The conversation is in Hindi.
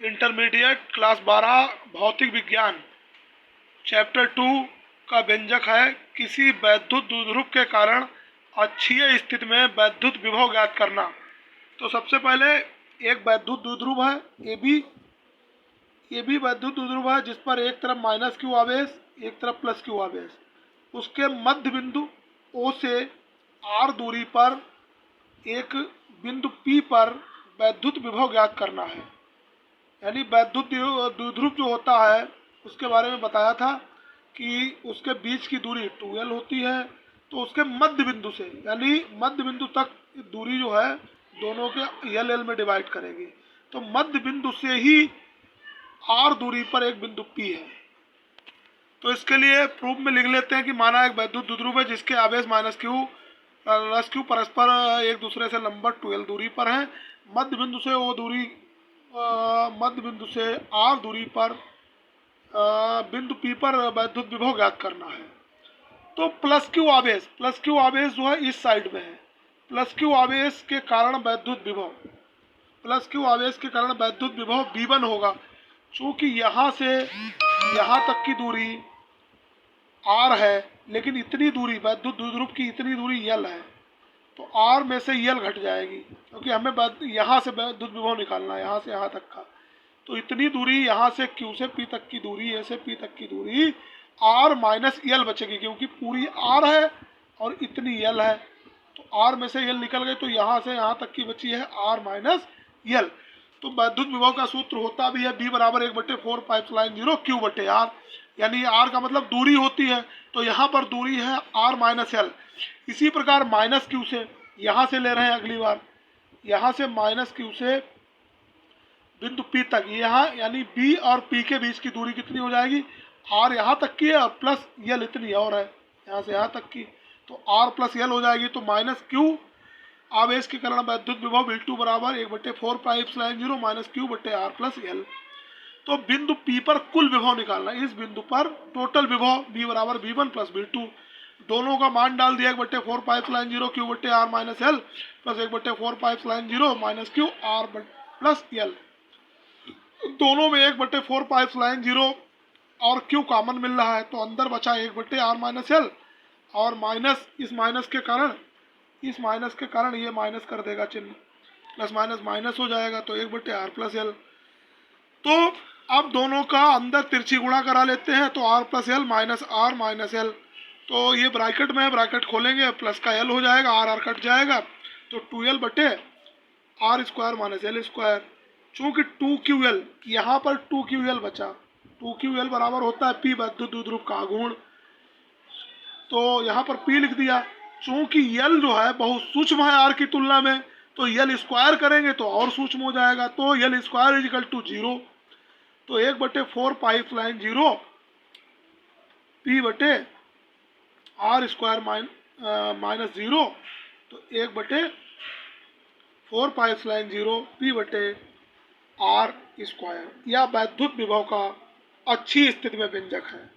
इंटरमीडिएट क्लास 12 भौतिक विज्ञान चैप्टर 2 का व्यंजक है किसी वैद्युत द्विध्रुव के कारण अक्षीय स्थिति में वैद्युत विभव ज्ञात करना। तो सबसे पहले एक वैद्युत द्विध्रुव है ए बी वैद्युत द्विध्रुव है जिस पर एक तरफ माइनस क्यू आवेश एक तरफ प्लस क्यू आवेश। उसके मध्य बिंदु O से R दूरी पर एक बिंदु P पर वैद्युत विभव ज्ञात करना है। यानी वैद्युत द्विध्रुव जो होता है उसके बारे में बताया था कि उसके बीच की दूरी 2L होती है। तो उसके मध्य बिंदु से यानी मध्य बिंदु तक दूरी जो है दोनों के L में डिवाइड करेंगे। तो मध्य बिंदु से ही R दूरी पर एक बिंदु P है। तो इसके लिए प्रूफ में लिख लेते हैं कि माना एक वैद्युत द्विध्रुव है जिसके आवेश माइनस क्यू प्लस क्यू परस्पर एक दूसरे से लंबवत 2L दूरी पर है। मध्य बिंदु से वो दूरी मध्य बिंदु से R दूरी पर बिंदु P पर वैद्युत विभव ज्ञात करना है। तो प्लस क्यू आवेश जो है इस साइड में है। प्लस क्यू आवेश के कारण वैद्युत विभव V1 होगा। चूँकि यहाँ से यहाँ तक की दूरी R है लेकिन इतनी दूरी वैद्युत द्विध्रुव की इतनी दूरी L है तो R में से L घट जाएगी क्योंकि हमें यहाँ से वैद्युत विभव निकालना है यहाँ से यहाँ तक का। तो इतनी दूरी यहाँ से Q से P तक की दूरी A से P तक की दूरी R माइनस L बचेगी क्योंकि पूरी R है और इतनी L है। तो R में से L निकल गई तो यहाँ से यहाँ तक की बची है R माइनस L। तो वैद्युत विभव का सूत्र होता भी है B बराबर 1/4 पाइपलाइन 0 Q बटे R। यानी R का मतलब दूरी होती है तो यहाँ पर दूरी है R माइनस L। इसी प्रकार माइनस Q से यहाँ से ले रहे हैं अगली बार यहाँ से माइनस Q से बिंदु P तक यहाँ यानी B और P के बीच की दूरी कितनी हो जाएगी R यहाँ तक की है और प्लस L इतनी और है यहाँ से यहाँ तक की। तो R प्लस L हो जाएगी। तो माइनस Q आवेश के कारण वैद्युत विभव V2 बराबर 1/4 पाइपलाइन 0 माइनस Q बटे R प्लस L। तो बिंदु P पर कुल विभव निकालना। इस बिंदु पर टोटल विभव V बराबर V1 प्लस V2 दोनों का मान डाल दिया 1/4 पाइपलाइन 0 Q बटे R minus L plus 1/4 pipeline 0 minus Q R plus L। दोनों में 1/4 पाइपलाइन 0 और Q कॉमन मिल रहा है तो अंदर बचा 1/R माइनस L और माइनस इस माइनस के कारण ये माइनस कर देगा चिन्ह प्लस माइनस माइनस हो जाएगा तो 1/R प्लस L। तो अब दोनों का अंदर तिरछी गुणा करा लेते हैं तो R plus L minus R minus L। तो ये ब्रैकेट में है ब्रैकेट खोलेंगे प्लस का L हो जाएगा R कट जाएगा तो 2L बटे R square minus L square. चूँकि 2QL यहाँ पर 2QL बचा 2QL बराबर होता है P वैद्युत द्विध्रुव का गुण। तो यहाँ पर P लिख दिया। चूँकि L जो है बहुत सूक्ष्म है R की तुलना में तो L स्क्वायर करेंगे तो और सूक्ष्म हो जाएगा तो L स्क्वायर इजिकल टू 0। तो 1/4 पाइपलाइन 0 P बटे R स्क्वायर माइनस 0 तो 1/4 पाइपलाइन 0 P बटे R स्क्वायर या वैद्युत विभव का अच्छी स्थिति में व्यंजक है।